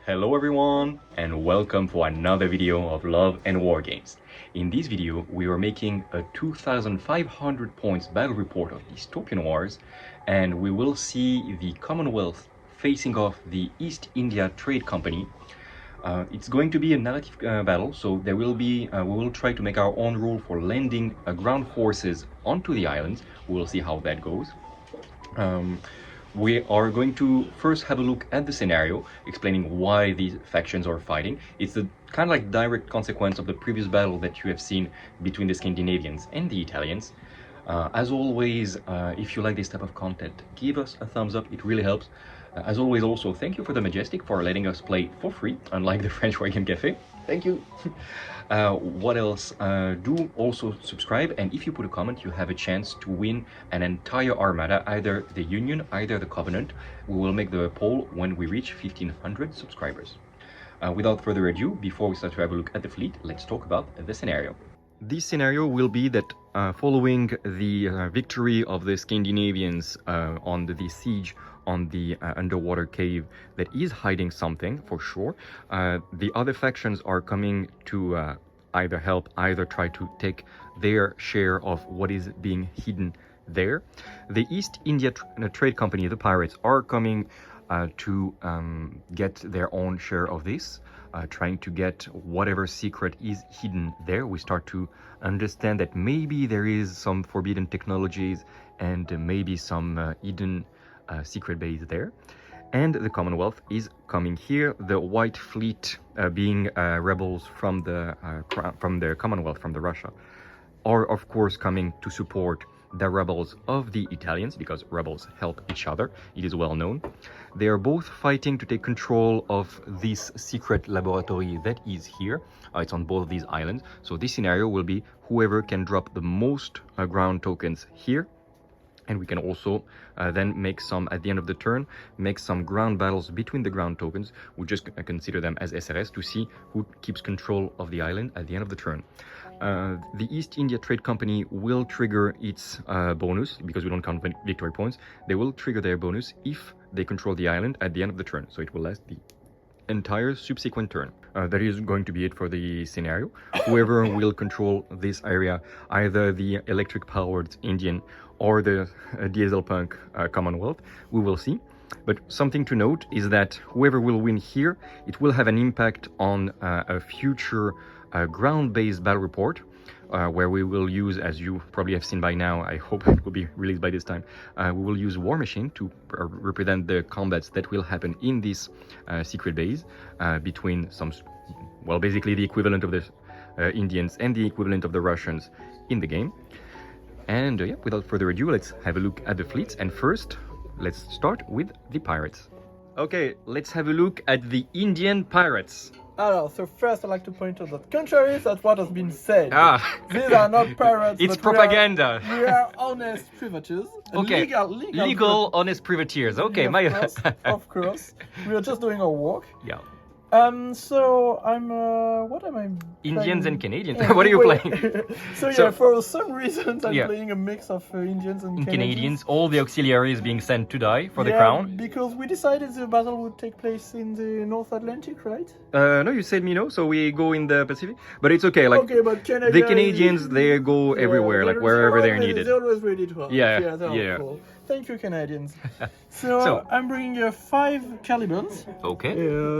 Hello everyone, and welcome for another video of Love and Wargames. In this video, we are making a 2,500 points battle report of Dystopian Wars, and we will see the Commonwealth facing off the East India Trade Company. It's going to be a narrative battle, so there will be, we will try to make our own rule for landing ground forces onto the islands. We will see how that goes. We are going to first have a look at the scenario, explaining why these factions are fighting. It's a kind of like direct consequence of the previous battle that you have seen between the Scandinavians and the Italians. As always, if you like this type of content, give us a thumbs up, it really helps. As always, also, thank you for the Majestic for letting us play for free, unlike the French Wargame Cafe. Thank you. What else? Do also subscribe, and if you put a comment, you have a chance to win an entire Armada, either the Union, either the Covenant. We will make the poll when we reach 1,500 subscribers. Without further ado, before we start to have a look at the fleet, let's talk about the scenario. This scenario will be that following the victory of the Scandinavians on the siege on the underwater cave that is hiding something for sure, the other factions are coming to either help, either try to take their share of what is being hidden there. The East India Trade Company, the pirates, are coming to get their own share of this, trying to get whatever secret is hidden there. We start to understand that maybe there is some forbidden technologies and maybe some hidden secret base there. And the Commonwealth is coming here, the White Fleet being rebels from the Commonwealth, from the Russia, are of course coming to support the rebels of the Italians, because rebels help each other, it is well known. They are both fighting to take control of this secret laboratory that is here. It's on both of these islands. So this scenario will be whoever can drop the most ground tokens here. And we can also then make some, at the end of the turn, make some ground battles between the ground tokens. We just consider them as SRS to see who keeps control of the island at the end of the turn. The East India Trade Company will trigger its bonus, because we don't count victory points. They will trigger their bonus if they control the island at the end of the turn. So it will last the entire subsequent turn. That is going to be it for the scenario. Whoever will control this area, either the electric powered Indian or the diesel punk Commonwealth, we will see. But something to note is that whoever will win here, it will have an impact on a future ground-based battle report, where we will use, as you probably have seen by now, I hope it will be released by this time, we will use War Machine to represent the combats that will happen in this secret base between some, well, basically the equivalent of the Indians and the equivalent of the Russians in the game. And yeah, without further ado, let's have a look at the fleets. And first, let's start with the pirates. Okay, let's have a look at the Indian pirates. So first I'd like to point out that contrary to what has been said, these are not pirates. It's propaganda. We are honest privateers. Okay, legal honest privateers. Okay, yeah, of course. We are just doing our work. Yeah. So I'm, what am I Indians playing? and Canadians. What are you playing? So for some reasons I'm playing a mix of Indians and Canadians. All the auxiliaries being sent to die for the crown. Because we decided the battle would take place in the North Atlantic, right? No, you said me no, so we go in the Pacific. But it's okay, like, okay, but the Canadians, they go everywhere, like wherever they're needed. They're always ready to help. Yeah. Cool. Thank you, Canadians. So I'm bringing 5 Calibans. Okay.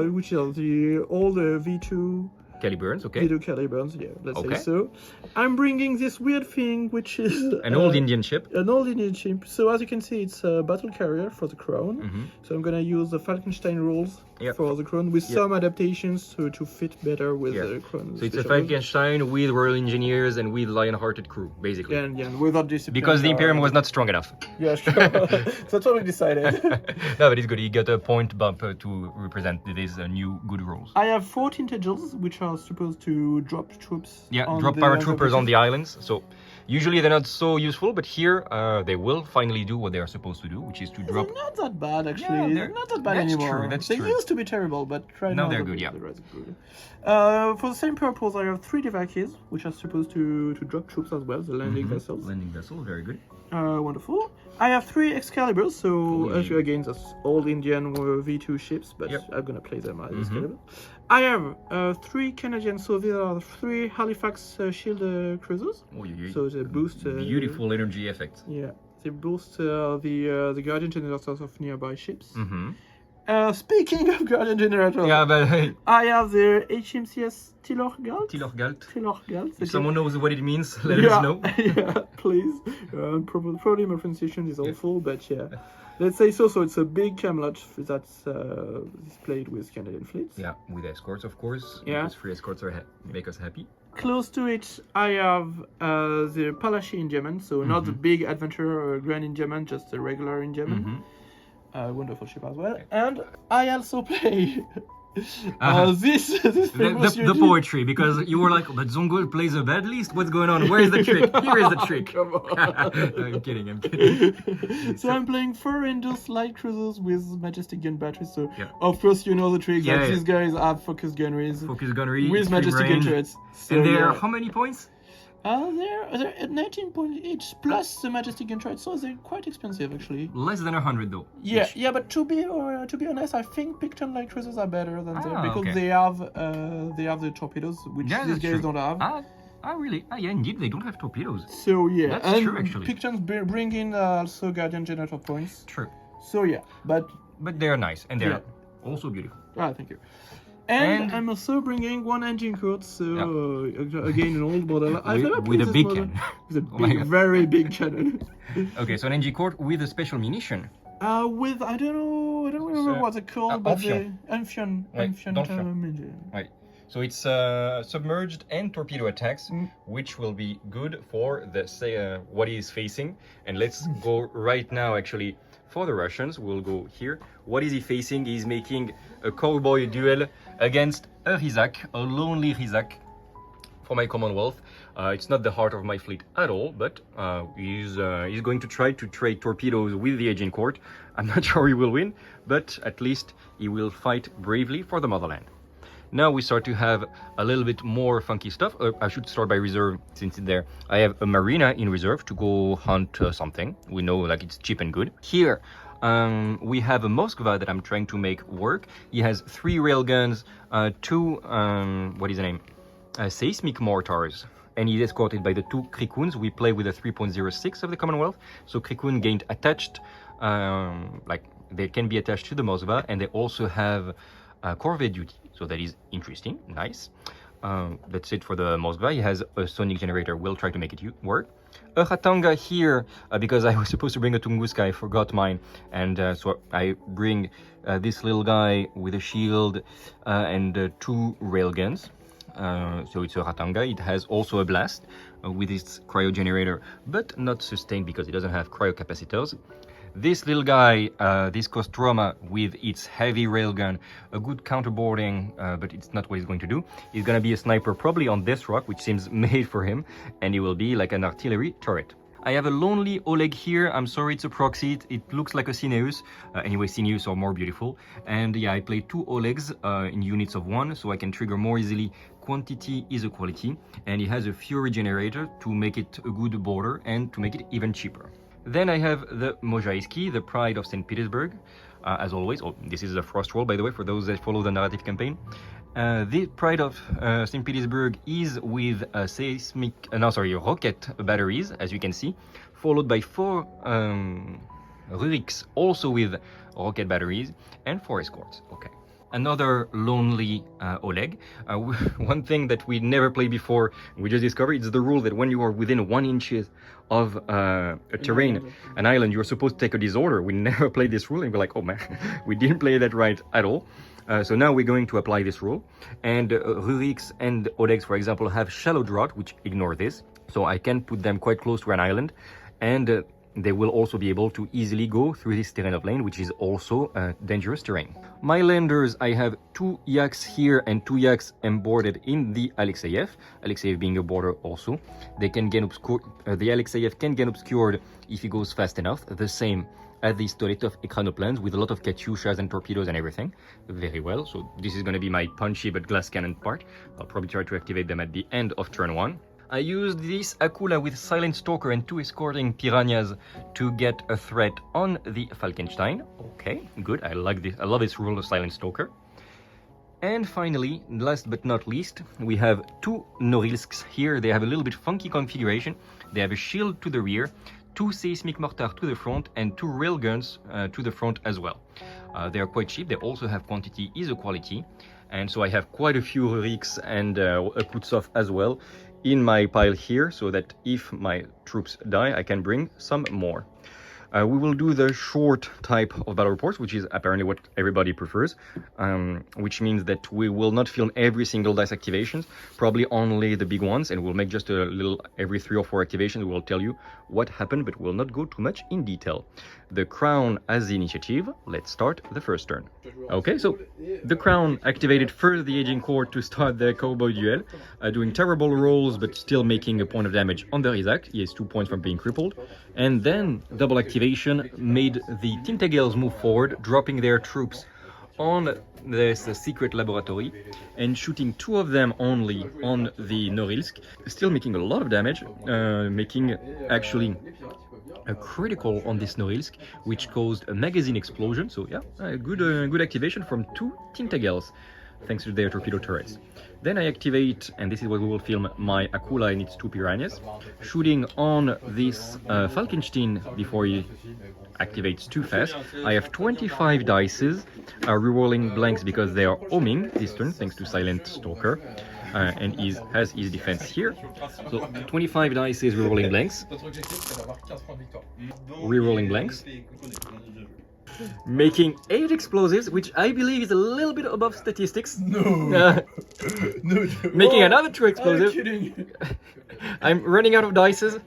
Which are all the V2 Calibans, okay. V2 Calibans, yeah, let's say so. I'm bringing this weird thing, which is an old Indian ship. An old Indian ship. So as you can see, it's a battle carrier for the crown. So I'm gonna use the Falkenstein rules for the crown with some adaptations to fit better with the crown. So it's a Falkenstein with Royal Engineers and with Lion-Hearted crew, basically. Yeah, without discipline. Because the Imperium was not strong enough. Yeah, sure. That's what we decided. No, but it's good. You got a point bump to represent these new good rules. I have 14 Tejals, which are supposed to drop troops. Yeah, drop paratroopers on the islands. So usually they're not so useful, but here they will finally do what they are supposed to do, which is to drop. They're not that bad, actually. Yeah, they're not that bad anymore. That's true. They used to be terrible, but right now they're good. Yeah. Good. For the same purpose, I have 3 Devakis, which are supposed to drop troops as well, the landing vessels. Landing vessel, very good. Wonderful. I have 3 Excaliburs, so Ooh. again, that's old Indian V2 ships, but Yep. I'm gonna play them as Excalibur. I have 3 Canadian, so there are 3 Halifax shield cruisers. Oh, So they boost beautiful energy effect. Yeah, they boost the Guardian generators of nearby ships. Speaking of Guardian generators, Yeah, but hey, I have the HMCS Tilorgalt. Tilorgalt. If someone knows what it means, let us know. Yeah, please. Probably my pronunciation is awful, but yeah. Let's say so. So it's a big Camelot that's displayed with Canadian fleets. Yeah, with escorts, of course. Yeah. Because free escorts make us happy. Close to it, I have the Palachi in German, so not the big adventure Grand in German, just the regular in German. Wonderful ship as well. And I also play this famous the poetry, because you were like, but Zongul plays a bad list. What's going on? Where is the trick? Here is the trick. Come on. I'm kidding. So I'm playing 4 Indus light cruisers with majestic gun batteries. So Yeah. of course you know the trick. Yeah, that yeah. these guys have focus gunneries Focus gunnery with extreme majestic gun range. turrets. So, And they're yeah. how many points? They're at 19 points each plus the majestic gun turret, so they're quite expensive actually. Less than 100 though. Yeah, each. yeah, but to be honest, I think Picton light cruisers are better than them because okay. they have the torpedoes, which Yeah, these that's guys true. don't have. Really? Yeah, indeed, they don't have torpedoes. So yeah, That's and true, actually. Pictons bring in also Guardian generator points. True. So yeah, but they're nice and they're Yeah. also beautiful. thank you. And I'm also bringing 1 engine court, so again an old model. I've never with played a this big model. cannon. With a Oh my big, God. very big cannon. Okay, so an NG court with a special munition. With I don't remember what it's called, but the Amphion. Amphion D'Amphion. engine. Right. So it's submerged and torpedo attacks, which will be good for the what he's facing. And let's go right now actually for the Russians. We'll go here. What is he facing? He's making a cowboy duel against a Rizak, a lonely Rizak for my Commonwealth. It's not the heart of my fleet at all, but he's going to try to trade torpedoes with the Aegean court. I'm not sure he will win, but at least he will fight bravely for the motherland. Now we start to have a little bit more funky stuff. I should start by reserve since it's there. I have a marina in reserve to go hunt something. We know like it's cheap and good. Here we have a Moskva that I'm trying to make work. He has 3 railguns, 2 what is the name? Seismic mortars, and he's escorted by the 2 Krikuns. We play with a 3.06 of the Commonwealth, so Krikun gained attached, like they can be attached to the Moskva, and they also have corvette duty, so that is interesting, nice. That's it for the Moskva. He has a sonic generator. We'll try to make it work. A Khatanga here, because I was supposed to bring a Tunguska, I forgot mine, and so I bring this little guy with a shield and 2 railguns. So it's a Ratanga. It has also a blast with its cryo generator, but not sustained because it doesn't have cryo capacitors. This little guy, this Kostroma with its heavy railgun, a good counterboarding, but it's not what he's going to do. He's going to be a sniper probably on this rock, which seems made for him, and he will be like an artillery turret. I have a lonely Oleg here. I'm sorry, it's a proxy. It looks like a Cineus. Anyway, Cineus are more beautiful. And yeah, I play 2 Olegs in units of 1, so I can trigger more easily. Quantity is a quality. And it has a Fury generator to make it a good border and to make it even cheaper. Then I have the Mojaiski, the pride of St. Petersburg, as always. Oh, this is a frost roll, by the way, for those that follow the narrative campaign. The pride of St. Petersburg is with rocket batteries, as you can see, followed by 4 Ruriks, also with rocket batteries, and 4 escorts. Okay. Another lonely Oleg. One thing that we never played before, we just discovered, it's the rule that when you are within 1 inch of a terrain, an island, you're supposed to take a disorder. We never played this rule, and we're like, oh man, we didn't play that right at all. So now we're going to apply this rule. And Ruriks and Olegs, for example, have shallow draught, which ignore this. So I can put them quite close to an island, and they will also be able to easily go through this terrain of lane, which is also dangerous terrain. My landers, I have 2 yaks here and 2 yaks emboarded in the Alexeyev. Alexeyev being a border also. They can get obscured. The Alexeyev can get obscured if he goes fast enough. The same as the Stoletov Ekranoplans with a lot of Katyushas and torpedoes and everything. Very well. So this is going to be my punchy but glass cannon part. I'll probably try to activate them at the end of turn 1. I used this Aquila with Silent Stalker and 2 escorting Piranhas to get a threat on the Falkenstein. Okay, good. I like this. I love this rule of Silent Stalker. And finally, last but not least, we have 2 Norilsks here. They have a little bit funky configuration. They have a shield to the rear, 2 seismic mortar to the front, and 2 railguns to the front as well. They are quite cheap. They also have quantity is a quality. And so I have quite a few Ruriks and a Kutsov as well in my pile here, so that if my troops die, I can bring some more. We will do the short type of battle reports, which is apparently what everybody prefers, which means that we will not film every single dice activations, probably only the big ones, and we'll make just a little, every 3 or 4 activations, we'll tell you what happened, but we'll not go too much in detail. The Crown as the initiative. Let's start the first turn. Okay, so the Crown activated first the Aging Court to start the Cowboy Duel, doing terrible rolls, but still making a point of damage on the Rizak. He has 2 points from being crippled. And then double activation made the Tintagels move forward, dropping their troops on this secret laboratory and shooting 2 of them only on the Norilsk, still making a lot of damage, making actually a critical on this Norilsk, which caused a magazine explosion. So yeah, a good activation from 2 Tintagels, thanks to their torpedo turrets. Then I activate, and this is what we will film, my Aquila and its 2 Piranhas, shooting on this Falkenstein before he activates too fast. I have 25 dices, rerolling blanks because they are homing this turn, thanks to Silent Stalker, and has his defense here. So 25 dices, rerolling blanks. Rerolling blanks. Making 8 explosives, which I believe is a little bit above statistics. No. Making another 2 explosives. I'm kidding. I'm running out of dices.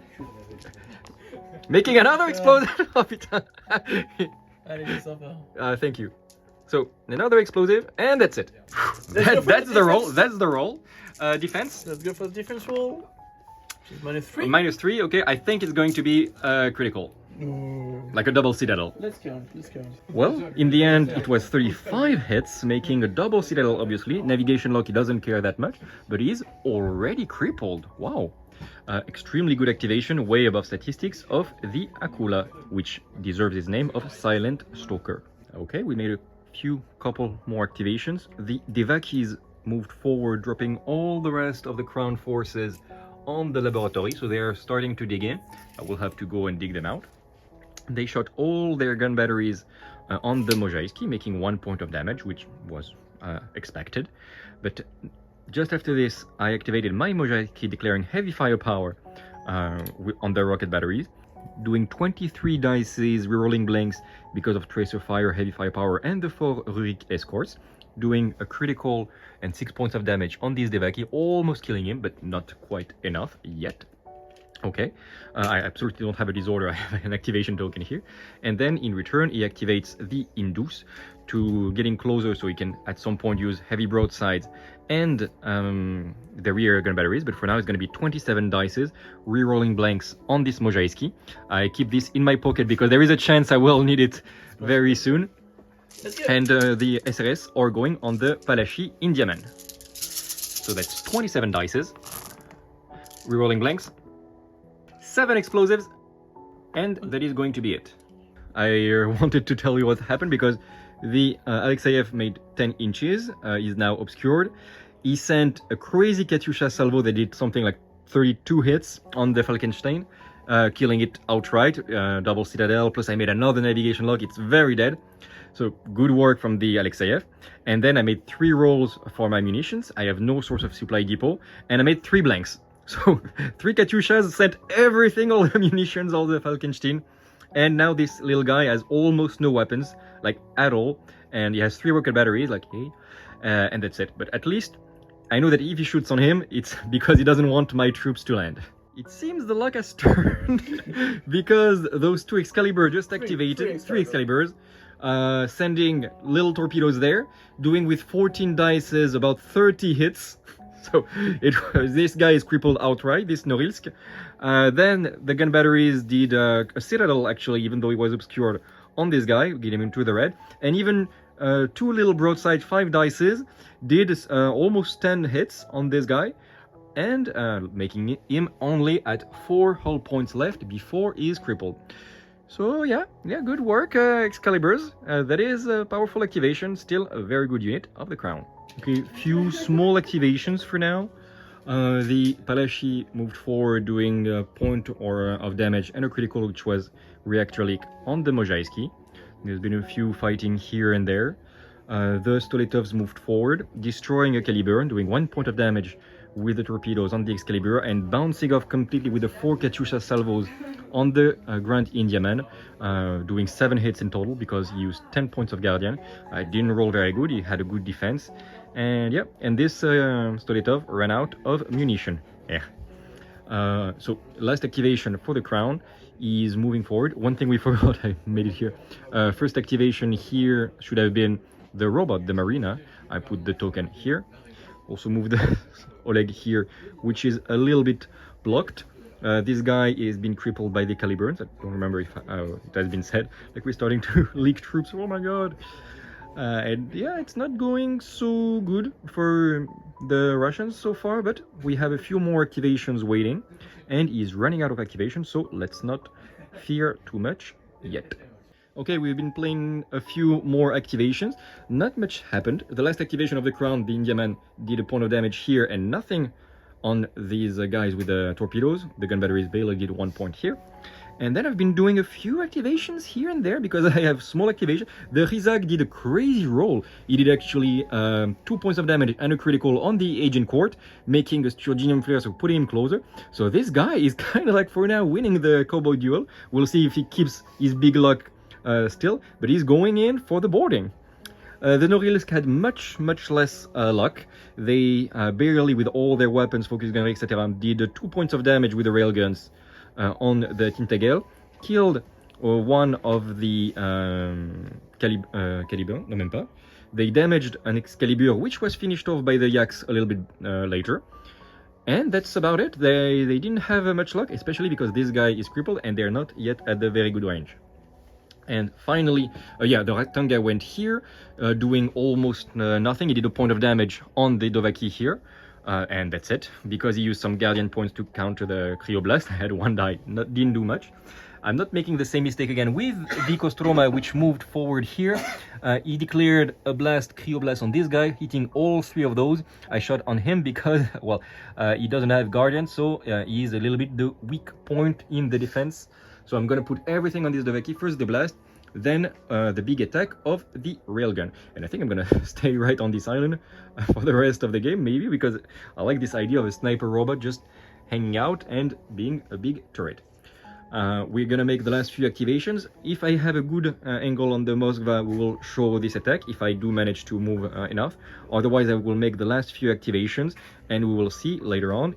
Making another explosive. Oh, putain. Thank you. So another explosive, and that's it. That's the roll. That's the roll. Defense. Let's go for the defense roll. -3. -3. Okay, I think it's going to be critical. No. Like a double citadel. Let's count. Well, in the end, it was 35 hits, making a double citadel, obviously. Navigation lock, he doesn't care that much, but he's already crippled. Wow. Extremely good activation, way above statistics, of the Aquila, which deserves its name of Silent Stalker. Okay, we made a couple more activations. The Devakis moved forward, dropping all the rest of the Crown forces on the laboratory, so they are starting to dig in. I will have to go and dig them out. They shot all their gun batteries on the Mojaiski, making 1 point of damage, which was expected. But just after this, I activated my Mojaiski, declaring heavy firepower on the rocket batteries, doing 23 dices, rerolling blanks because of tracer fire, heavy firepower, and the 4 Rurik escorts, doing a critical and 6 points of damage on this Devaki, almost killing him, but not quite enough yet. Okay, I absolutely don't have a disorder, I have an activation token here. And then in return, he activates the Indus to getting closer, so he can at some point use heavy broadsides and the rear gun batteries. But for now, it's going to be 27 dices, re-rolling blanks on this Mojaiski. I keep this in my pocket because there is a chance I will need it very soon. And the SRS are going on the Palashi Indiaman. So that's 27 dices, re-rolling blanks, 7 explosives, and that is going to be it. I wanted to tell you what happened because the Alexeyev made 10 inches, is now obscured. He sent a crazy Katyusha salvo that did something like 32 hits on the Falkenstein, killing it outright, double citadel, plus I made another navigation lock, it's very dead. So good work from the Alexeyev. And then I made 3 rolls for my munitions. I have no source of supply depot, and I made 3 blanks. So 3 Katyushas sent everything, all the munitions, all the Falkenstein. And now this little guy has almost no weapons, like at all. And he has 3 rocket batteries, like, hey, and that's it. But at least I know that if he shoots on him, it's because he doesn't want my troops to land. It seems the luck has turned because those 2 Excalibur just activated, 3 Excaliburs, sending little torpedoes there, doing with 14 dices about 30 hits. So this guy is crippled outright, this Norilsk. Then the gun batteries did a citadel, actually, even though he was obscured, on this guy, getting him to the red. And even 2 little broadside 5 dices did almost 10 hits on this guy. and making him only at 4 hull points left before he is crippled. So yeah, good work, Excaliburs. That is a powerful activation, still a very good unit of the Crown. Okay, few small activations for now. The Palashi moved forward doing a point of damage and a critical, which was reactor leak on the Mojaiski. There's been a few fighting here and there. The Stoletovs moved forward, destroying a Caliber, doing 1 point of damage with the torpedoes on the Excalibur and bouncing off completely with the 4 Katyusha salvos on the Grand Indiaman, doing 7 hits in total because he used 10 points of Guardian. Didn't roll very good, he had a good defense. And yeah, and this Stoletov ran out of munition. So last activation for the Crown is moving forward. One thing we forgot, I made it here. First activation here should have been the robot, the Marina. I put the token here. Also moved Oleg here, which is a little bit blocked. This guy is being crippled by the Caliburns. I don't remember if it has been said. Like, we're starting to leak troops. Oh my god. And yeah, it's not going so good for the Russians so far, but we have a few more activations waiting, and he's running out of activation, so let's not fear too much yet. Okay, we've been playing a few more activations. Not much happened. The last activation of the Crown, the Indiaman, did a point of damage here and nothing on these guys with the torpedoes. The gun batteries barely did 1 point here. And then I've been doing a few activations here and there because I have small activation. The Rizag did a crazy roll. He did actually 2 points of damage and a critical on the Agent Court, making a Sturginium flare, so putting him closer. So this guy is kind of like, for now, winning the Cowboy duel. We'll see if he keeps his big luck still, but he's going in for the boarding. The Norilsk had much less luck. They barely, with all their weapons, focus gun, etc., did 2 points of damage with the railguns on the Tintagel, killed one of the Caliber, no même pas. They damaged an Excalibur, which was finished off by the Yaks a little bit later. And that's about it. They didn't have much luck, especially because this guy is crippled and they're not yet at the very good range. And finally, yeah, the Ratanga went here, doing almost nothing. He did a point of damage on the Dovaki here. And that's it, because he used some Guardian points to counter the Cryoblast. I had one die, didn't do much. I'm not making the same mistake again with the Kostroma, which moved forward here. He declared a blast, Cryoblast on this guy, hitting all 3 of those. I shot on him because, well, he doesn't have Guardian, so he's a little bit the weak point in the defense. So I'm gonna put everything on this Dovaki. First the blast, then the big attack of the railgun. And I think I'm gonna stay right on this island for the rest of the game, maybe, because I like this idea of a sniper robot just hanging out and being a big turret. We're gonna make the last few activations. If I have a good angle on the Moskva, we will show this attack, if I do manage to move enough. Otherwise, I will make the last few activations, and we will see later on,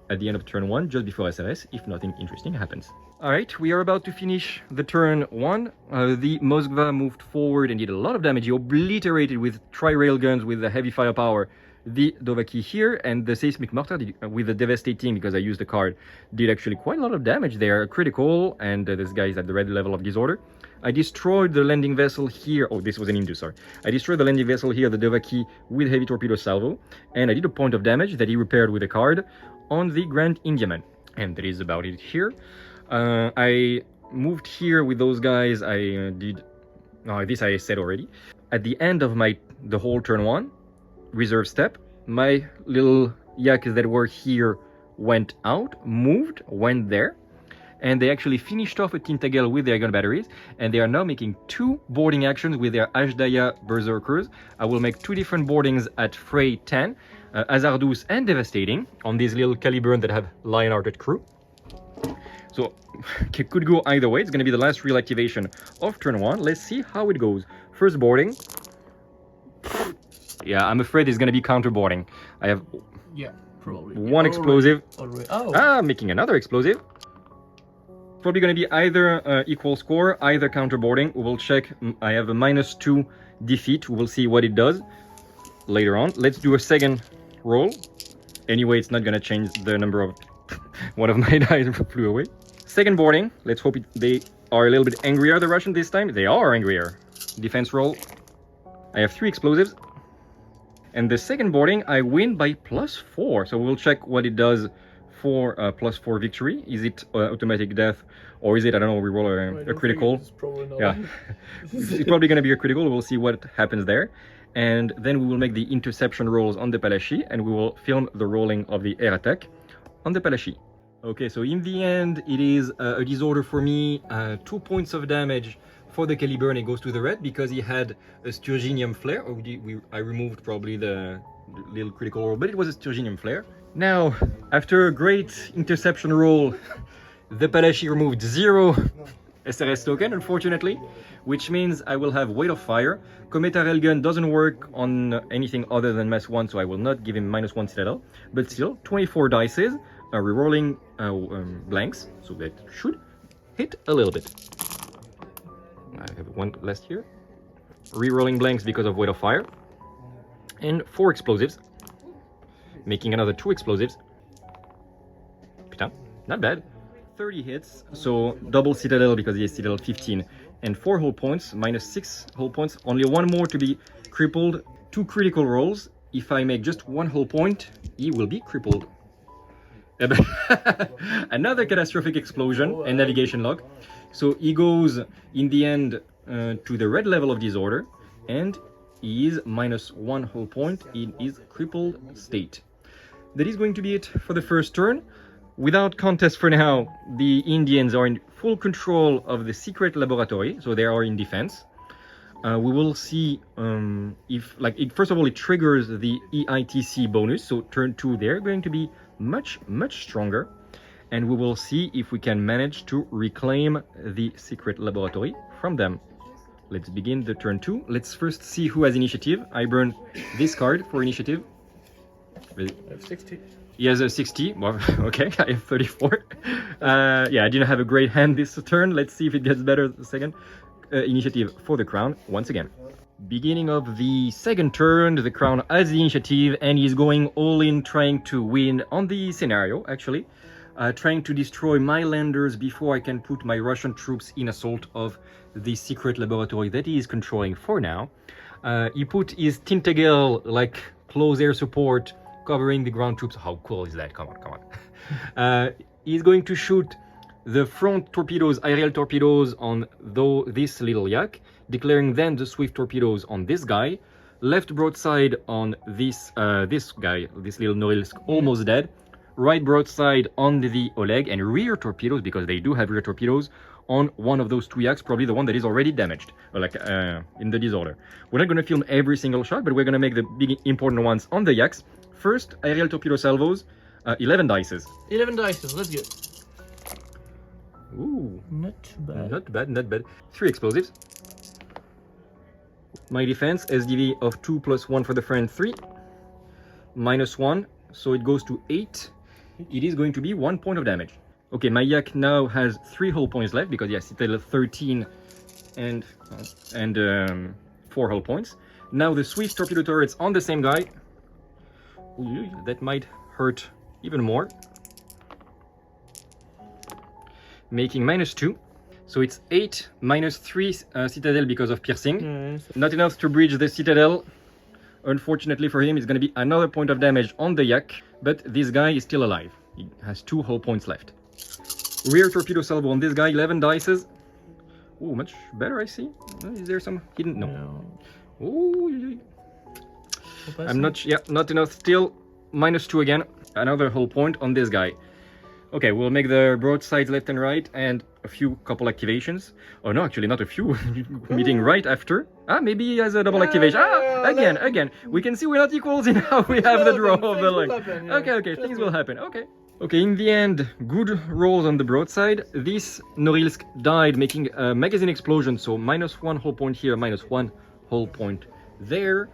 at the end of turn 1, just before SLS, if nothing interesting happens. Alright, we are about to finish the turn 1. The Moskva moved forward and did a lot of damage. He obliterated with tri-railguns with the heavy firepower the Dovaki here, and the Seismic Mortar did, with the Devastating, because I used the card, did actually quite a lot of damage there. Critical, and this guy is at the red level of disorder. I destroyed the landing vessel here. Oh, this was an Indus, sorry. I destroyed the landing vessel here, the Dovaki, with heavy torpedo salvo, and I did a point of damage that he repaired with a card on the Grand Indiaman. And that is about it here. I moved here with those guys. I did... Oh, this I said already. At the end of the whole turn 1, reserve step, my little yaks that were here went out, moved, went there, and they actually finished off a Tintagel with their gun batteries, and they are now making 2 boarding actions with their Ashdaya Berserkers. I will make 2 different boardings at Frey 10, Hazardous and Devastating, on these little Caliburn that have Lion-Hearted crew. So, it could go either way. It's going to be the last real activation of turn 1. Let's see how it goes. First boarding. Yeah, I'm afraid it's going to be counterboarding. I have probably one explosive. Oh. Making another explosive. Probably going to be either equal score, either counterboarding. We will check. I have a -2 defeat. We will see what it does later on. Let's do a second roll. Anyway, it's not going to change the number of... One of my dice flew away. Second boarding. Let's hope they are a little bit angrier, the Russians, this time. They are angrier. Defense roll. I have 3 explosives. And the second boarding, I win by +4. So we'll check what it does for +4 victory. Is it automatic death, or is it, I don't know, we roll a critical? It's probably not. Yeah, it's probably going to be a critical. We'll see what happens there. And then we will make the interception rolls on the Palashi, and we will film the rolling of the air attack on the Palashi. Okay, so in the end, it is a disorder for me. 2 points of damage for the caliber, and it goes to the red because he had a Sturginium flare. Or I removed probably the little critical roll, but it was a Sturginium flare. Now, after a great interception roll, the Palashi removed 0 SRS token, unfortunately, which means I will have Weight of Fire. Cometa Railgun doesn't work on anything other than mass 1, so I will not give him -1 Citadel. But still, 24 dices, rerolling blanks, so that should hit a little bit. I have one last here. Rerolling blanks because of Weight of Fire. And 4 explosives, making another 2 explosives. Putain, not bad. 30 hits, so double Citadel because he has Citadel 15, and 4 hull points, -6 hull points, only 1 more to be crippled, 2 critical rolls. If I make just 1 hull point, he will be crippled. Another catastrophic explosion and navigation lock. So he goes in the end to the red level of disorder, and he is -1 hull point in his crippled state. That is going to be it for the first turn. Without contest for now, the Indians are in full control of the secret laboratory, so they are in defense. We will see if, first of all, it triggers the EITC bonus, so turn 2 they're going to be much stronger, and we will see if we can manage to reclaim the secret laboratory from them. Let's begin the turn 2. Let's first see who has initiative. I burn this card for initiative. I have 60. He has a 60. Well, okay, I have 34. Yeah, I didn't have a great hand this turn. Let's see if it gets better the second. Initiative for the crown once again. Beginning of the second turn, the crown has the initiative, and he's going all in, trying to win on the scenario, actually. Trying to destroy my landers before I can put my Russian troops in assault of the secret laboratory that he is controlling for now. He put his Tintagel, like, close air support, covering the ground troops. How cool is that? Come on. He's going to shoot the front torpedoes, aerial torpedoes, on this little yak, declaring then the swift torpedoes on this guy, left broadside on this guy, this little Norilsk, almost dead, right broadside on the Oleg, and rear torpedoes, because they do have rear torpedoes, on one of those 2 yaks, probably the one that is already damaged, in the disorder. We're not going to film every single shot, but we're going to make the big important ones on the yaks. First, aerial torpedo salvos, 11 dices. 11 dices, let's go. Ooh. Not too bad. Not bad, not bad. 3 explosives. My defense, SDV of 2 + 1 for the friend, 3. -1, so it goes to 8. It is going to be 1 point of damage. Okay, my yak now has 3 hull points left because, yes, Citadel 13 and 4 hull points. Now the swift torpedo turrets on the same guy. Ooh, that might hurt even more. Making -2. So it's 8 -3 Citadel because of piercing. Yes. Not enough to bridge the Citadel. Unfortunately for him, it's going to be another point of damage on the yak, but this guy is still alive. He has 2 hull points left. Rear torpedo salvo on this guy, 11 dices. Oh, much better, I see. Is there some hidden? No. Ooh. I'm not, yeah, not enough. Still, -2 again. Another hull point on this guy. Okay, we'll make the broadsides left and right, and a couple activations. Oh no, actually not a few. Meeting right after. Maybe he has a double activation. Again. We can see we're not equals in how we have the draw of the leg. Okay, things will happen. Okay, in the end, good rolls on the broadside. This Norilsk died, making a magazine explosion, so -1 hull point here, -1 hull point there.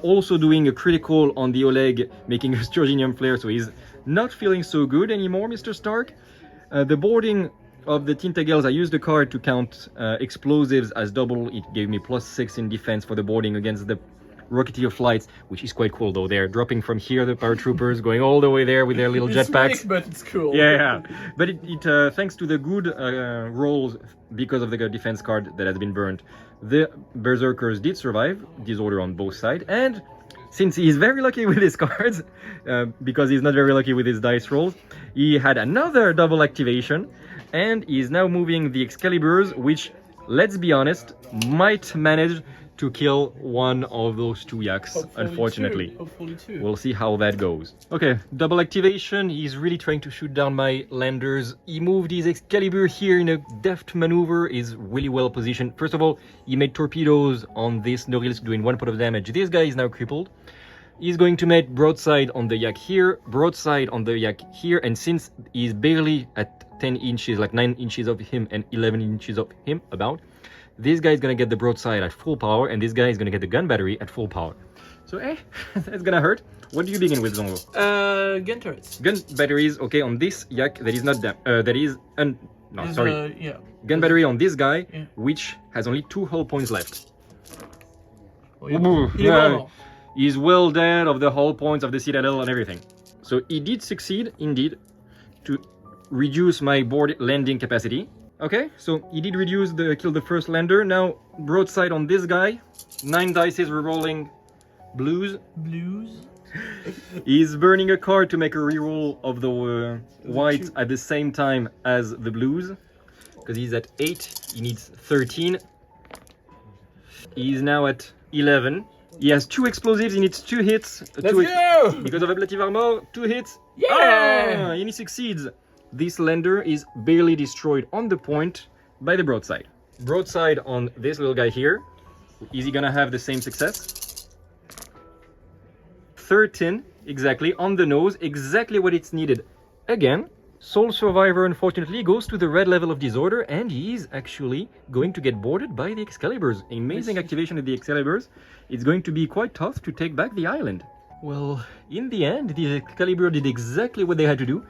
Also doing a critical on the Oleg, making a Sturginium flare, so he's not feeling so good anymore, Mr. Stark. The boarding of the Tintagels, I used the card to count explosives as double. It gave me +6 in defense for the boarding against the Rocketeer flights, which is quite cool though. They're dropping from here, the paratroopers, going all the way there with their little jetpacks. It's but it's cool. Yeah. But thanks to the good rolls, because of the defense card that has been burned, the Berserkers did survive, disorder on both sides, and since he's very lucky with his cards, because he's not very lucky with his dice rolls, he had another double activation, and he's now moving the Excaliburs, which, let's be honest, might manage to kill one of those two yaks, unfortunately. Hopefully two. We'll see how that goes. Okay, double activation. He's really trying to shoot down my landers. He moved his Excalibur here in a deft maneuver, is really well positioned. First of all, he made torpedoes on this Norilsk doing 1 point of damage. This guy is now crippled. He's going to make broadside on the yak here, broadside on the yak here, and since he's barely at 10 inches, like 9 inches of him and 11 inches of him about, this guy is gonna get the broadside at full power, and this guy is gonna get the gun battery at full power. So, that's gonna hurt. What do you begin with, Zongo? Gun turrets. Gun batteries, okay, on this yak that is not Yeah. Gun battery on this guy, Yeah. which has only 2 hull points left. Oh, He's well dead of the hull points of the Citadel and everything. So he did succeed, indeed, to reduce my board landing capacity. Okay, so he did kill the first lander. Now, broadside on this guy. 9 dice re-rolling blues. He's burning a card to make a reroll of the whites at the same time as the blues. Because he's at 8, he needs 13. He's now at 11. He has 2 explosives, he needs 2 hits. Let's go! Because of ablative armor, 2 hits. Yeah! And he succeeds. This lander is barely destroyed on the point by the broadside. Broadside on this little guy here. Is he gonna have the same success? 13, exactly, on the nose, exactly what it's needed. Again, Sole Survivor unfortunately goes to the red level of disorder, and he's actually going to get boarded by the Excaliburs. Amazing activation of the Excaliburs. It's going to be quite tough to take back the island. Well, in the end, the Excalibur did exactly what they had to do.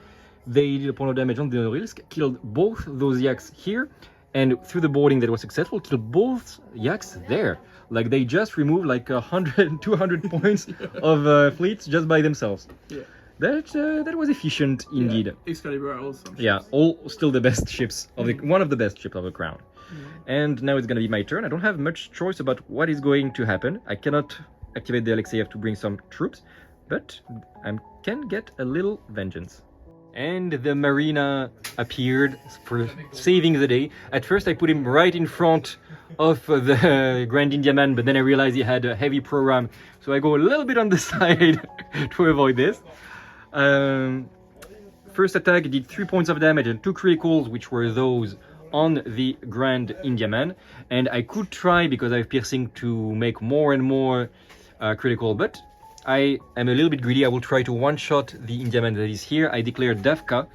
They did a point of damage on the Norilsk, killed both those yaks here, and through the boarding that was successful, killed both yaks there. Like they just removed like 100, 200 points of fleets just by themselves. Yeah. That was efficient indeed. Yeah. Excalibur are awesome. Yeah, all still the best ships of the one of the best ships of the crown. And now it's gonna be my turn. I don't have much choice about what is going to happen. I cannot activate the Alexeyev to bring some troops, but I can get a little vengeance. And the Marina appeared for saving the day. At first I put him right in front of the Grand Indiaman, but then I realized he had a heavy program, so I go a little bit on the side to avoid this. First attack did 3 points of damage and 2 criticals, which were those on the Grand Indiaman. And I could try, because I have piercing, to make more and more critical, but I am a little bit greedy. I will try to one-shot the Indiaman that is here. I declare Davka,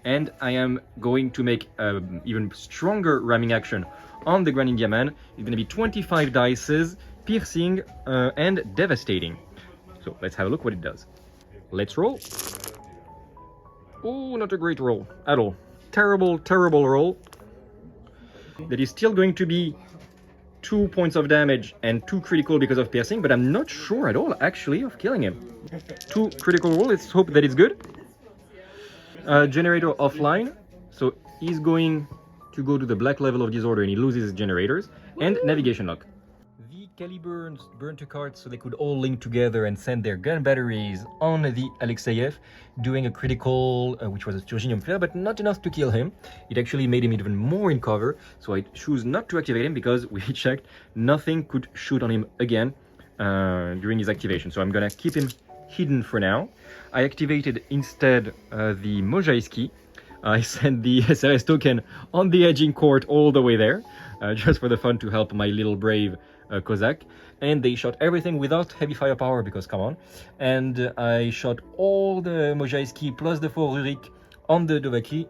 and I am going to make even stronger ramming action on the Grand Indiaman. It's going to be 25 dices, piercing and devastating. So let's have a look what it does. Let's roll. Oh, not a great roll at all. Terrible, terrible roll. That is still going to be 2 points of damage and 2 critical because of piercing, but I'm not sure at all actually of killing him. 2 critical roll, let's hope that it's good. Generator offline, so he's going to go to the black level of disorder and he loses his generators. And navigation lock. The Caliburs burnt a card so they could all link together and send their gun batteries on the Alexeyev, doing a critical, which was a Sturginium flare, but not enough to kill him. It actually made him even more in cover, so I choose not to activate him because we checked, nothing could shoot on him again during his activation. So I'm gonna keep him hidden for now. I activated instead the Mojaiski. I sent the SRS token on the edging court all the way there, just for the fun to help my little brave Cossack, and they shot everything without heavy firepower because come on. And I shot all the Mojaiski plus the 4 Rurik on the Dovaki,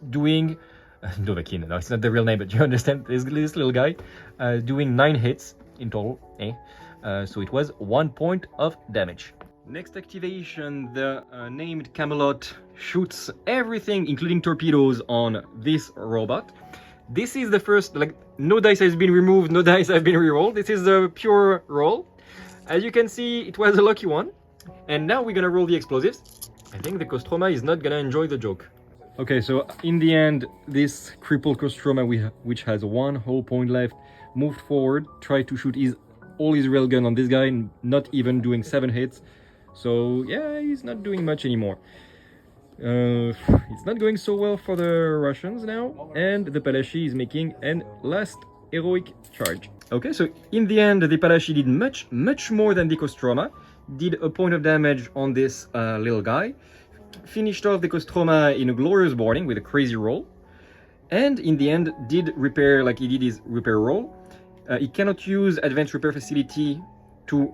doing Dovakin, no, it's not the real name, but you understand, this little guy, doing 9 hits in total, so it was 1 point of damage. Next activation, the named Camelot shoots everything, including torpedoes, on this robot. This is the first, like, no dice has been removed, no dice have been rerolled. This is a pure roll. As you can see, it was a lucky one. And now we're gonna roll the explosives. I think the Kostroma is not gonna enjoy the joke. Okay, so in the end, this crippled Kostroma, which has 1 whole point left, moved forward, tried to shoot his all his railgun on this guy, not even doing 7 hits. So yeah, he's not doing much anymore. It's not going so well for the Russians now, and the Palashi is making an last heroic charge. Okay, so in the end, the Palashi did much more than the Kostroma, did a point of damage on this little guy, finished off the Kostroma in a glorious boarding with a crazy roll, and in the end did repair, like he did his repair roll. He cannot use advanced repair facility to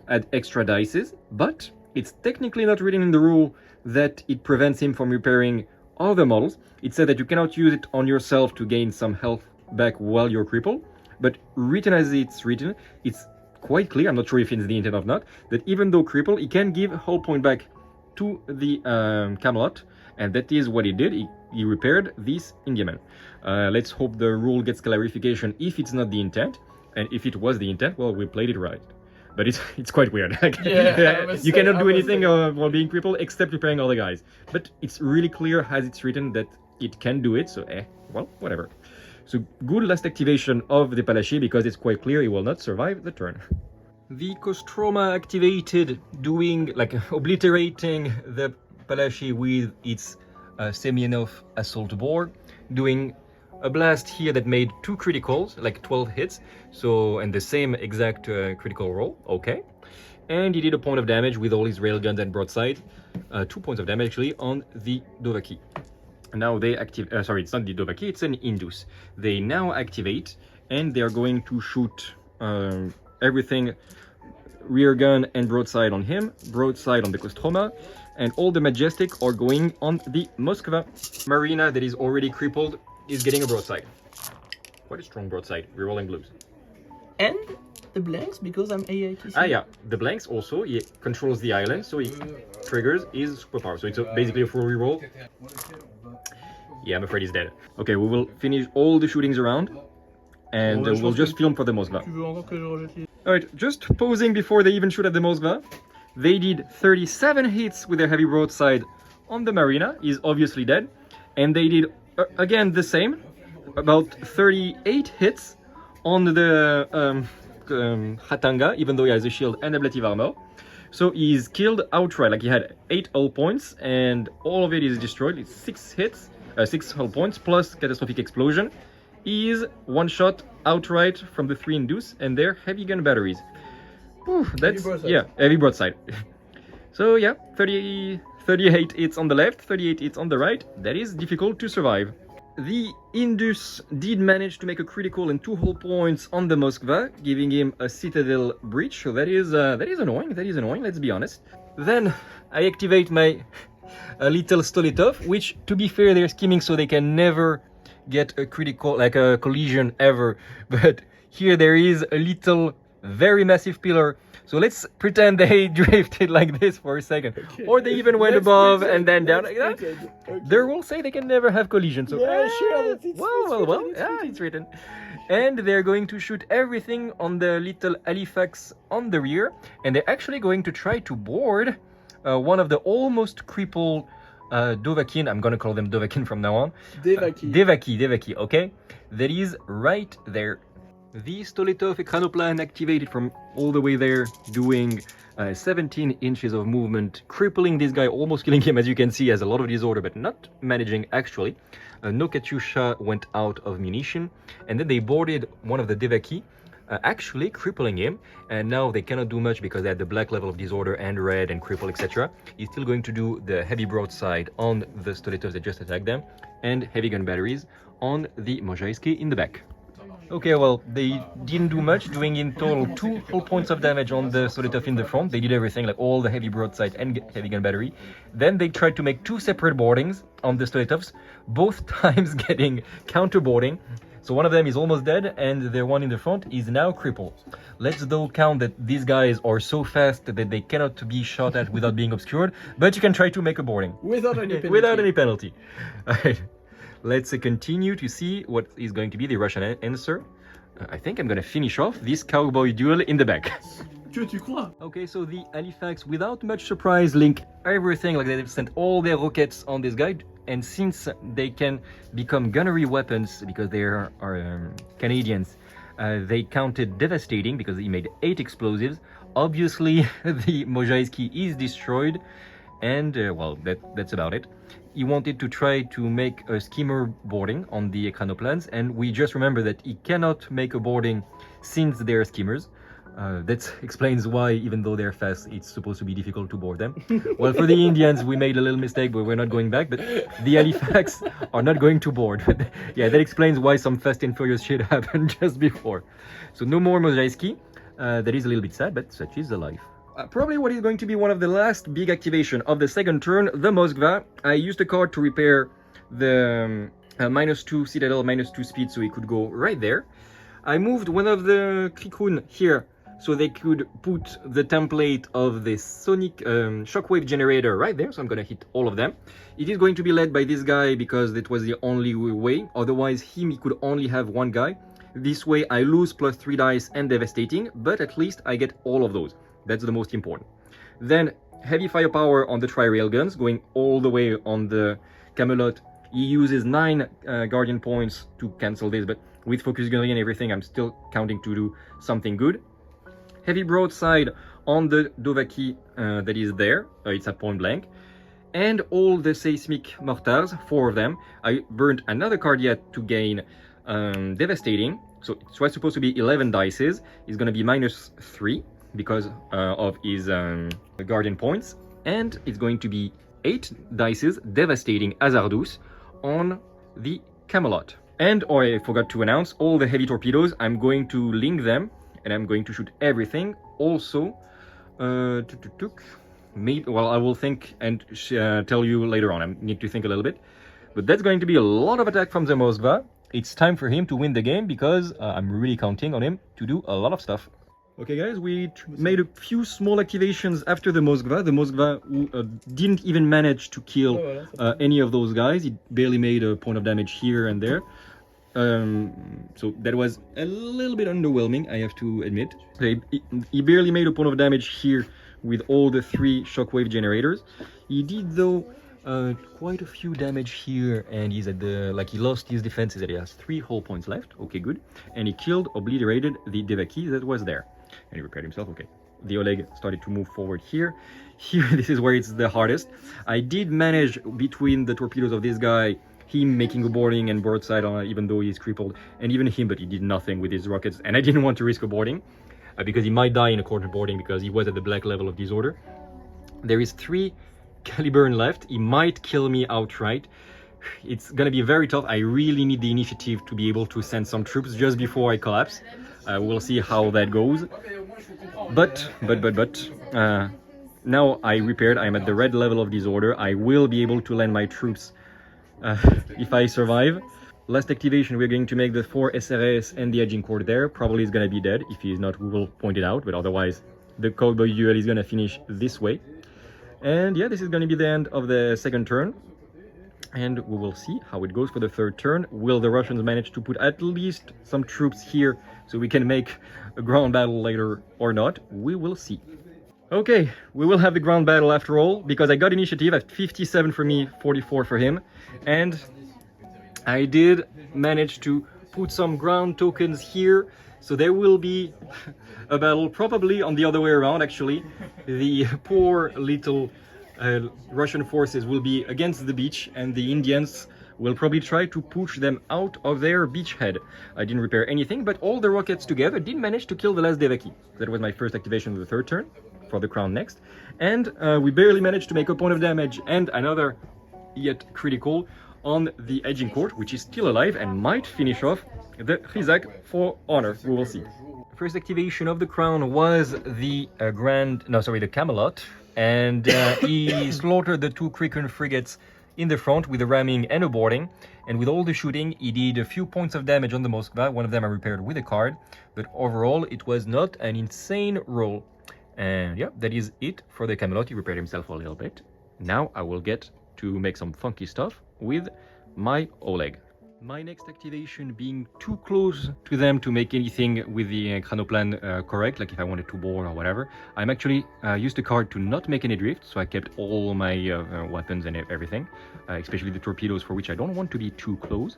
add extra dices, but it's technically not written in the rule that it prevents him from repairing other models. It said that you cannot use it on yourself to gain some health back while you're crippled, but written as it's written, it's quite clear, I'm not sure if it's the intent or not, that even though crippled, he can give hull point back to the Camelot, and that is what he did. He repaired this Indiaman. Let's hope the rule gets clarification if it's not the intent, and if it was the intent, well, we played it right. But it's quite weird. You cannot do anything while being crippled except repairing all the guys. But it's really clear as it's written that it can do it, so well, whatever. So good last activation of the Palashi because it's quite clear he will not survive the turn. The Kostroma activated, doing, like, obliterating the Palashi with its Semyonov assault board, doing a blast here that made 2 criticals, like 12 hits, so, and the same exact critical roll, okay. And he did a point of damage with all his railguns and broadside, 2 points of damage actually on the Dovaki. Now they activate, sorry, it's not the Dovaki, it's an Indus. They now activate, and they are going to shoot everything, rear gun and broadside on him, broadside on the Kostroma, and all the Majestic are going on the Moskva. Marina, that is already crippled, is getting a broadside. Quite a strong broadside, rerolling blues. And the blanks, because I'm AATC. Ah yeah, the blanks also, he controls the island, so he triggers his superpower. So it's basically a full reroll. Yeah, I'm afraid he's dead. Okay, we will finish all the shootings around, and we'll just film for the Moskva. Alright, just pausing before they even shoot at the Moskva. They did 37 hits with their heavy broadside on the Marina, he's obviously dead. And they did, again, the same, about 38 hits on the Hatanga, even though he has a shield and ablative armor. So he's killed outright, like he had 8 hull points, and all of it is destroyed. It's 6 hits, 6 hull points, plus catastrophic explosion. He is one shot outright from the 3 Indus and their heavy gun batteries. Whew, that's, yeah, heavy broadside. So yeah, 38 hits on the left, 38 hits on the right. That is difficult to survive. The Indus did manage to make a critical and 2 hull points on the Moskva, giving him a citadel breach. So that is annoying. That is annoying. Let's be honest. Then I activate my little Stolitov, which, to be fair, they're scheming so they can never get a critical, like a collision ever. But here there is a little, very massive pillar. So let's pretend they drifted like this for a second. Okay. Or they even went above and then down. Like that. Okay. Their rules say they can never have collision. So yeah, sure. Well, it's written. And they're going to shoot everything on the little Halifax on the rear. And they're actually going to try to board one of the almost crippled Dovakin. I'm gonna call them Dovakin from now on. Devaki, okay? That is right there. The Stolitov Ekranoplan activated from all the way there, doing 17 inches of movement, crippling this guy, almost killing him. As you can see, he has a lot of disorder, but not managing actually. No Katyusha went out of munition, and then they boarded one of the Devaki, actually crippling him, and now they cannot do much because they had the black level of disorder and red and cripple, etc. He's still going to do the heavy broadside on the Stolitovs that just attacked them, and heavy gun batteries on the Mojaiski in the back. Okay, well, they didn't do much, doing in total 2 hull points of damage on the Stolitov in the front. They did everything, like all the heavy broadside and heavy gun battery. Then they tried to make 2 separate boardings on the Stolitovs, both times getting counter boarding. So one of them is almost dead, and the one in the front is now crippled. Let's though count that these guys are so fast that they cannot be shot at without being obscured, but you can try to make a boarding. Without any penalty. Without any penalty. Alright. Let's continue to see what is going to be the Russian answer. I think I'm going to finish off this cowboy duel in the back. Okay, so the Halifax, without much surprise, link everything, like they've sent all their rockets on this guy. And since they can become gunnery weapons, because they are Canadians, They counted devastating because he made 8 explosives. Obviously, the Mojaiski is destroyed, and well, that's about it. He wanted to try to make a skimmer boarding on the Ekranoplans, and we just remember that he cannot make a boarding since they're skimmers. That explains why, even though they're fast, it's supposed to be difficult to board them. Well, for the Indians, we made a little mistake, but we're not going back. But the Halifax are not going to board. Yeah, that explains why some Fast and Furious shit happened just before. So no more Mojaiski. That is a little bit sad, but such is the life. Probably what is going to be one of the last big activation of the second turn, the Moskva. I used a card to repair the -2 Citadel, -2 speed, so it could go right there. I moved one of the Krikun here, so they could put the template of the sonic shockwave generator right there, so I'm gonna hit all of them. It is going to be led by this guy because that was the only way, otherwise he could only have one guy. This way I lose +3 dice and devastating, but at least I get all of those. That's the most important. Then heavy firepower on the tri-rail guns, going all the way on the Camelot. He uses 9 Guardian points to cancel this, but with focus gunnery and everything, I'm still counting to do something good. Heavy broadside on the Dovaki that is there, it's at point blank. And all the seismic mortars, 4 of them. I burned another card yet to gain devastating. So it was supposed to be 11 dices. It's going to be -3 because of his Guardian points. And it's going to be 8 dices devastating Hazardous on the Camelot. And I forgot to announce all the heavy torpedoes. I'm going to link them and I'm going to shoot everything. Also, maybe, well, I will think and tell you later on. I need to think a little bit. But that's going to be a lot of attack from the Moskva. It's time for him to win the game because I'm really counting on him to do a lot of stuff. Okay guys, we made a few small activations after the Moskva. The Moskva didn't even manage to kill any of those guys. He barely made a point of damage here and there. So that was a little bit underwhelming, I have to admit. He barely made a point of damage here with all the 3 shockwave generators. He did though quite a few damage here, and he's at the, like, he lost his defenses and he has 3 whole points left. Okay, good. And he killed, obliterated the Devaki that was there. And he repaired himself, okay. The Oleg started to move forward here. Here, this is where it's the hardest. I did manage between the torpedoes of this guy, him making a boarding and broadside on, even though he's crippled, and even him, but he did nothing with his rockets, and I didn't want to risk a boarding because he might die in a corner boarding because he was at the black level of disorder. There is 3 Caliburn left. He might kill me outright. It's gonna be very tough. I really need the initiative to be able to send some troops just before I collapse. We'll see how that goes. But now I repaired. I'm at the red level of disorder. I will be able to land my troops if I survive. Last activation, we're going to make the 4 SRS and the edging cord there. Probably is going to be dead. If he is not, we will point it out. But otherwise, the cowboy duel is going to finish this way. And yeah, this is going to be the end of the second turn. And we will see how it goes for the third turn. Will the Russians manage to put at least some troops here so we can make a ground battle later or not? We will see. Okay, we will have the ground battle after all, because I got initiative at 57 for me, 44 for him. And I did manage to put some ground tokens here. So there will be a battle probably on the other way around, actually. The poor little Russian forces will be against the beach, and the Indians will probably try to push them out of their beachhead. I didn't repair anything, but all the rockets together did manage to kill the last Devaki. That was my first activation of the third turn, for the crown next. And we barely managed to make a point of damage, and another yet critical on the edging court, which is still alive and might finish off the Chizak for honor. We will see. First activation of the crown was the the Camelot, and he slaughtered the 2 Kriken frigates in the front with a ramming and a boarding, and with all the shooting he did a few points of damage on the Moskva. One of them I repaired with a card, but overall it was not an insane roll. And yeah, that is it for the Camelot. He repaired himself a little bit. Now I will get to make some funky stuff with my Oleg. My next activation being too close to them to make anything with the Chronoplan correct, like if I wanted to board or whatever. I'm actually used a card to not make any drift, so I kept all my weapons and everything, especially the torpedoes, for which I don't want to be too close.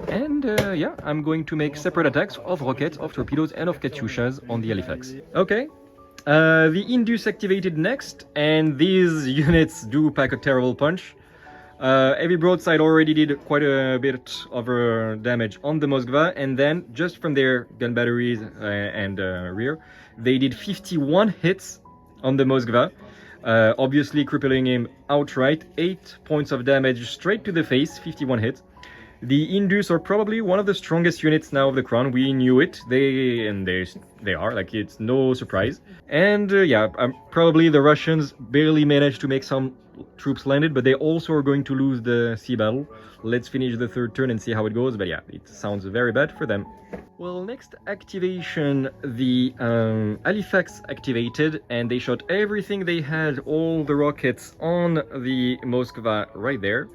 And yeah, I'm going to make separate attacks of rockets, of torpedoes, and of Katyushas on the Halifax. Okay, the Indus activated next, and these units do pack a terrible punch. Every broadside already did quite a bit of damage on the Moskva, and then just from their gun batteries and rear, they did 51 hits on the Moskva, obviously crippling him outright. 8 points of damage straight to the face, 51 hits. The Indus are probably one of the strongest units now of the Crown. We knew it. They are, like, it's no surprise. And yeah, probably the Russians barely managed to make some troops landed, but they also are going to lose the sea battle. Let's finish the third turn and see how it goes, but yeah, it sounds very bad for them. Well, next activation, the Halifax activated, and they shot everything they had, all the rockets on the Moskva right there,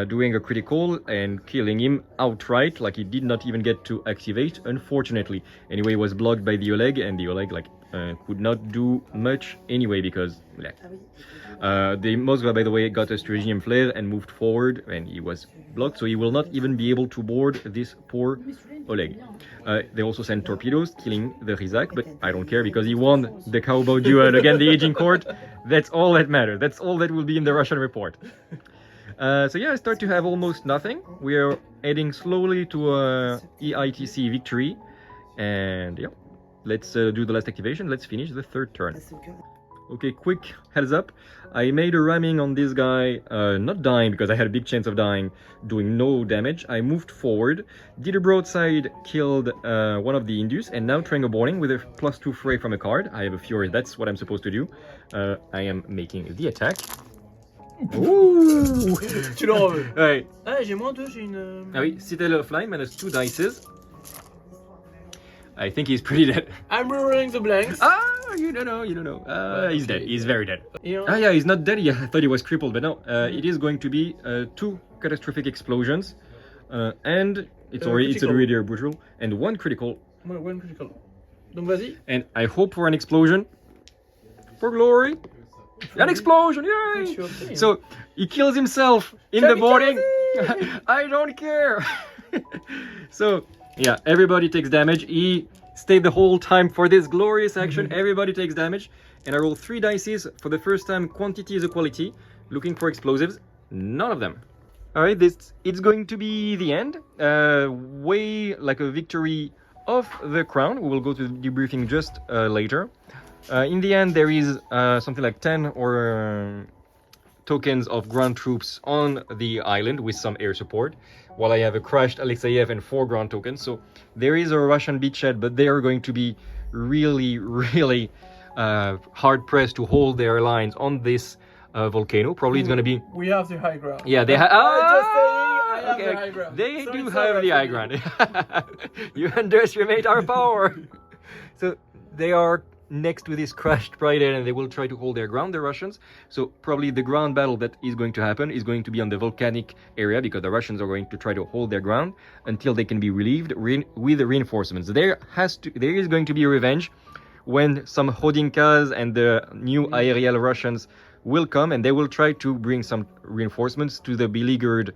doing a critical and killing him outright. Like, he did not even get to activate, unfortunately. Anyway, it was blocked by the Oleg, and the Oleg, like, could not do much anyway, because the Moskva, by the way, got a stratagem flare and moved forward, and he was blocked, so he will not even be able to board this poor Oleg. They also sent torpedoes, killing the Rizak, but I don't care because he won the cowboy duel against the aging court. That's all that matters. That's all that will be in the Russian report. So yeah, I start to have almost nothing. We are heading slowly to a EITC victory, and yeah, let's do the last activation. Let's finish the third turn. Okay, quick heads up. I made a ramming on this guy, not dying because I had a big chance of dying, doing no damage. I moved forward, did a broadside, killed one of the Indus, and now trying a boarding with a +2 fray from a card. I have a Fury, that's what I'm supposed to do. I am making the attack. Ouh. Tu l'en veux. Ouais. Ah, j'ai -2, j'ai une... Ah oui, Citadel of Flying, -2 dices. I think he's pretty dead. I'm rerolling the blanks. Ah, you don't know. He's dead. He's very dead. Ah, yeah, he's not dead. Yeah, I thought he was crippled, but no. It is going to be 2 catastrophic explosions, and it's already brutal, and 1 critical. One critical. Donc vas-y. And I hope for an explosion, for glory. An explosion! Yay! So he kills himself in the boarding. I don't care. So yeah, everybody takes damage. He stayed the whole time for this glorious action. Everybody takes damage, and I roll 3 dices for the first time. Quantity is a quality. Looking for explosives, none of them. All right, it's going to be the end. Way like a victory of the Crown. We will go to the debriefing just later. In the end, there is something like 10 or tokens of ground troops on the island with some air support, while I have a crashed Alexeyev and 4 ground tokens. So there is a Russian beachhead, but they are going to be really, really hard pressed to hold their lines on this volcano. Probably it's going to be... We have the high ground. Yeah, they have... I have the high ground. They so do have the high ground. You underestimate our power. So they are next to this crashed Praetorian, and they will try to hold their ground, the Russians. So probably the ground battle that is going to happen is going to be on the volcanic area, because the Russians are going to try to hold their ground until they can be relieved with the reinforcements. There is going to be a revenge when some Hodinkas and the new aerial Russians will come, and they will try to bring some reinforcements to the beleaguered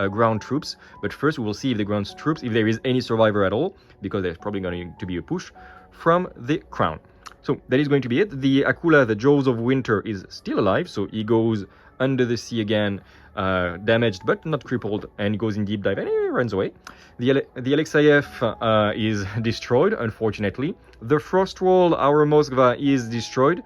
ground troops. But first we will see if the ground troops, if there is any survivor at all, because there's probably going to be a push from the Crown. So that is going to be it. The Aquila, the Jaws of Winter, is still alive, so he goes under the sea again, damaged but not crippled, and goes in deep dive and he runs away. The Alexeyev is destroyed, unfortunately. The Frost Wall, our Moskva, is destroyed.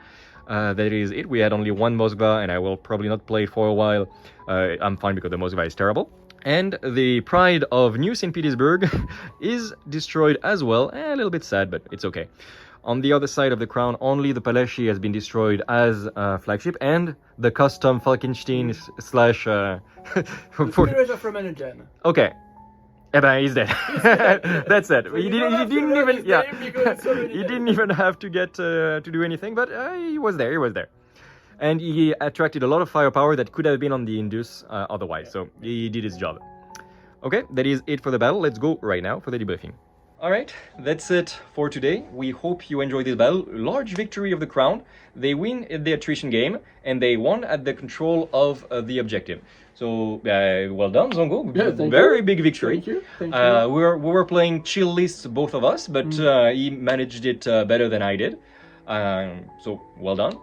That is it. We had only 1 Moskva, and I will probably not play it for a while. I'm fine because the Moskva is terrible. And the Pride of New St. Petersburg is destroyed as well. A little bit sad, but it's okay. On the other side of the Crown, only the Palashi has been destroyed as flagship, and the custom Falkenstein slash... Okay. Eh ben, he's dead. That's it. He didn't even... Yeah. He didn't even have to get to do anything, but he was there. He was there. And he attracted a lot of firepower that could have been on the Indus otherwise. So he did his job. Okay, that is it for the battle. Let's go right now for the debriefing. Alright, that's it for today. We hope you enjoyed this battle. Large victory of the Crown. They win the attrition game, and they won at the control of the objective. So well done, Zongo. Yeah, thank Very you. big victory. Thank you. Thank you. We were playing chill lists, both of us, but he managed it better than I did. So well done.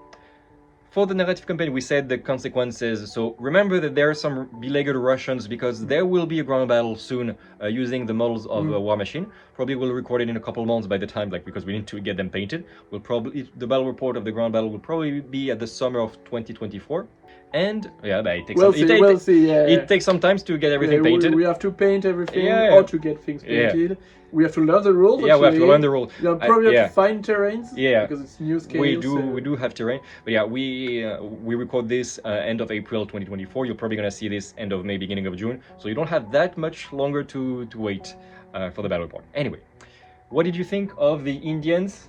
For the narrative campaign, we said the consequences. So remember that there are some beleaguered Russians because there will be a ground battle soon using the models of War Machine. Probably we'll record it in a couple months by the time, because we need to get them painted. The battle report of the ground battle will probably be at the summer of 2024. And it takes it takes some time to get everything painted. We have to paint everything or to get things painted. We have to learn the rules. We have to learn the rules. You probably have to find terrains. Because it's new scale. We do have terrain. But we record this end of April 2024. You're probably gonna see this end of May, beginning of June. So you don't have that much longer to wait for the battle report. Anyway, what did you think of the Indians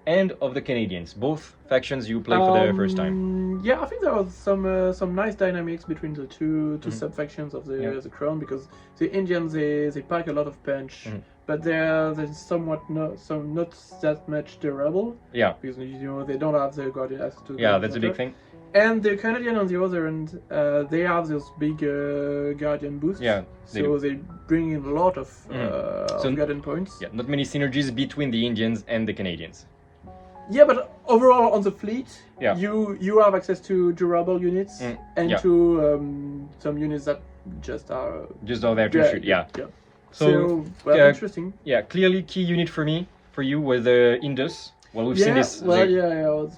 and of the Canadians, both factions you played for the first time? Yeah, I think there was some nice dynamics between the two sub-factions of the Crown, because the Indians they pack a lot of punch, but they're somewhat not that much durable. Yeah, because they don't have the Guardian access to. Yeah, that's a big thing. And the Canadian on the other end, they have those big Guardian boosts. Yeah, they bring in a lot of Guardian points. Yeah, not many synergies between the Indians and the Canadians. Yeah, but overall on the fleet, you have access to durable units and to some units that just are there to shoot. Yeah. So interesting. Yeah, clearly key unit for you was the Indus. Well, we've seen this. Well,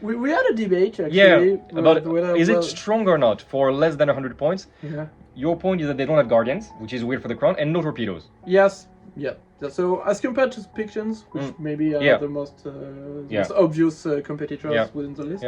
we had a debate actually. Yeah, about is it strong or not for less than 100 points? Yeah. Your point is that they don't have guardians, which is weird for the Crown, and no torpedoes. Yes. Yeah. So as compared to Pictions, which maybe are the most obvious competitors within the list,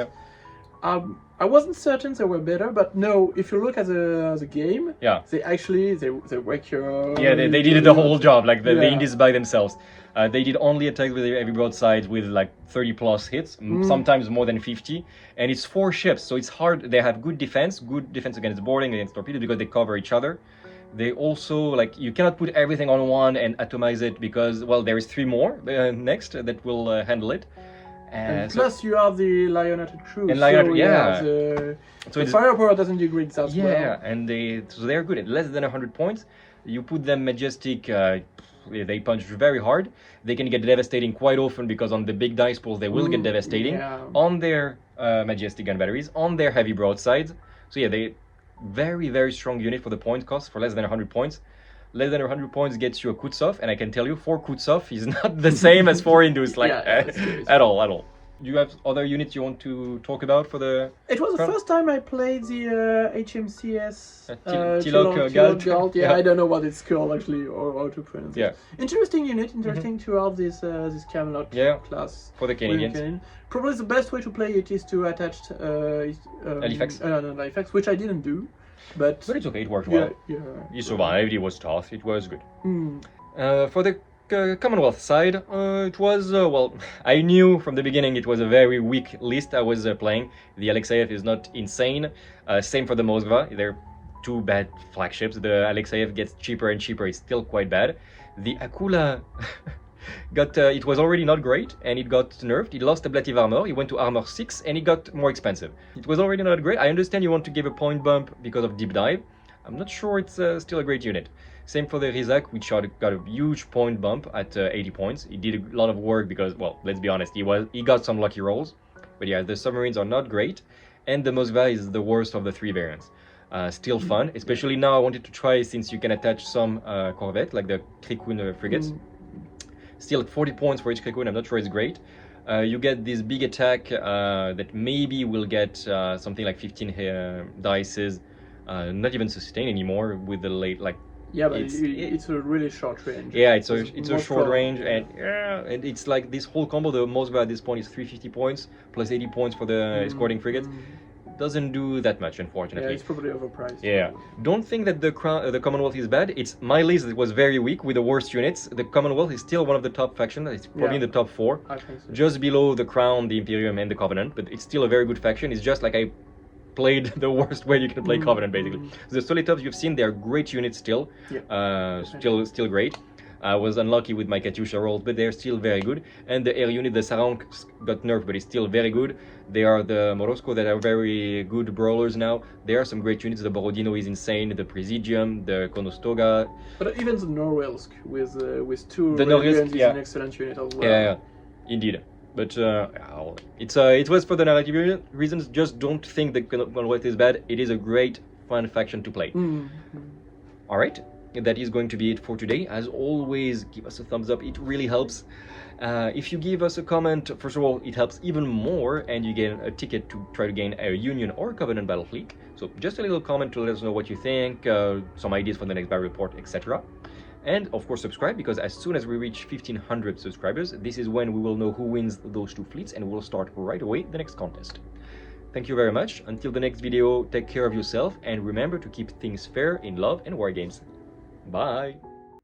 I wasn't certain they were better, but no, if you look at the game, they actually they wreck your. Yeah, they did the whole job, like the Indies by themselves. They did only attacks with every broadside with like 30 plus hits, sometimes more than 50, and it's 4 ships, so it's hard. They have good defense against boarding, against torpedoes, because they cover each other. They also, you cannot put everything on one and atomize it because, well, there is 3 more next that will handle it. And plus you have the Lionhearted crew. And so the firepower doesn't degrade that well. Yeah, and they're good at less than 100 points. You put them majestic, they punch very hard. They can get devastating quite often because on the big dice pools they will get devastating on their majestic gun batteries, on their heavy broadsides. So yeah, they very, very strong unit for the point cost for less than 100 points. Less than 100 points gets you a Kutsov, and I can tell you 4 Kutsov is not the same as 4 Indus, at all. Do you have other units you want to talk about for the... It was the first time I played the HMCS Tilok Guard. Yeah, I don't know what it's called actually, or how to pronounce it. Interesting unit, interesting to have this Camelot class. For the Canadians. Probably the best way to play it is to attach Halifax, which I didn't do. But it's okay, it worked well. You survived, it was tough, it was good. For the Commonwealth side, it was, I knew from the beginning it was a very weak list I was playing. The Alexeyev is not insane. Same for the Moskva, they're 2 bad flagships. The Alexeyev gets cheaper and cheaper, it's still quite bad. The Akula it was already not great, and it got nerfed. It lost ablative armor, it went to armor 6, and it got more expensive. It was already not great. I understand you want to give a point bump because of deep dive. I'm not sure it's still a great unit. Same for the Rizak, which got a huge point bump at 80 points. He did a lot of work because, well, let's be honest, he got some lucky rolls. But yeah, the submarines are not great, and the Moskva is the worst of the 3 variants. Still fun, especially now I wanted to try, since you can attach some corvette, like the Krikun frigates. Still at 40 points for each Krikun, I'm not sure it's great. You get this big attack that maybe will get something like 15 dices, not even sustain anymore with the late, yeah, but it's a really short range. Yeah, it's a short range, and it's like this whole combo. The Moskva at this point is 350 points plus 80 points for the escorting frigates. Doesn't do that much, unfortunately. Yeah, it's probably overpriced. Yeah, don't think that the Commonwealth is bad. It's my list that was very weak with the worst units. The Commonwealth is still one of the top factions. It's probably in the top 4, I think so. Just below the Crown, the Imperium, and the Covenant. But it's still a very good faction. It's just like I played the worst way you can play Covenant, basically. The Solitovs you've seen, they are great units still. Still great. I was unlucky with my Katyusha rolls, but they're still very good. And the air unit, the Sarank got nerfed, but it's still very good. They are the Morosco that are very good brawlers now. There are some great units. The Borodino is insane, the Presidium, the Konostoga. But even the Norwelsk with 2 The Red Norwelsk, Guns is yeah. an excellent unit as well. Yeah, indeed. But it was for the narrative reasons. Just don't think that Commonwealth is bad. It is a great, fun faction to play. All right, that is going to be it for today. As always, give us a thumbs up. It really helps. If you give us a comment, first of all, it helps even more, and you get a ticket to try to gain a Union or Covenant battle fleet. So just a little comment to let us know what you think, some ideas for the next battle report, etc. And of course subscribe, because as soon as we reach 1500 subscribers, this is when we will know who wins those 2 fleets, and we'll start right away the next contest. Thank you very much. Until the next video, take care of yourself, and remember to keep things fair in love and war games. Bye!